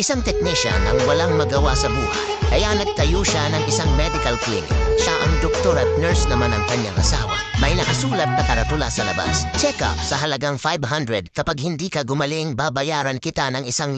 Isang technician ang walang magawa sa buhay. Kaya nagtayo siya ng isang medical clinic. Siya ang doktor at nurse naman ang kanyang asawa. May nakasulat na karatula sa labas. Check up sa halagang 500 kapag hindi ka gumaling babayaran kita ng 1,000.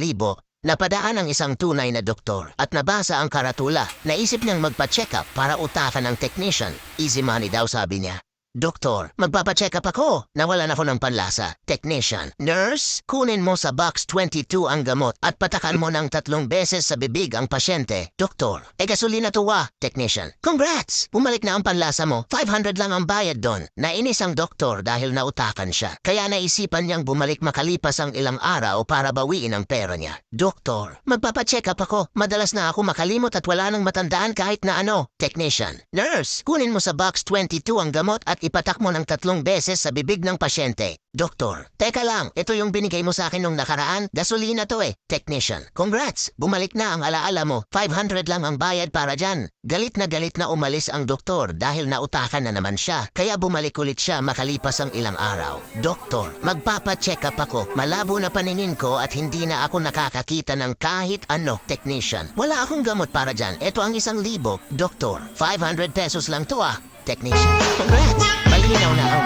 Napadaan ang isang tunay na doktor at nabasa ang karatula. Naisip niyang magpa-check up para utakan ng technician. Easy money daw sabi niya. Doktor, magpapacheck up ako. Nawalan ako ng panlasa. Technician, nurse, kunin mo sa box 22 ang gamot at patakan mo ng 3 beses sa bibig ang pasyente. Doktor, gasolina to ah. Technician, congrats! Bumalik na ang panlasa mo. 500 lang ang bayad doon. Nainis ang doktor dahil nautakan siya. Kaya naisipan niyang bumalik makalipas ang ilang araw para bawiin ang pera niya. Doktor, magpapacheck up ako. Madalas na ako makalimot at wala nang matandaan kahit na ano. Technician, nurse, kunin mo sa box 22 ang gamot at ipatak mo ng 3 beses sa bibig ng pasyente. Doktor, teka lang, ito yung binigay mo sa akin nung nakaraan. Gasolina to eh. Technician, congrats! Bumalik na ang alaala mo. 500 lang ang bayad para dyan. Galit na umalis ang doktor dahil nautakan na naman siya. Kaya bumalik ulit siya makalipas ang ilang araw. Doktor, magpapacheck up ako. Malabo na paningin ko at hindi na ako nakakakita ng kahit ano. Technician, wala akong gamot para dyan. Ito ang 1,000. Doktor, 500 pesos lang to ah. Technician, congrats! Malinaw na ang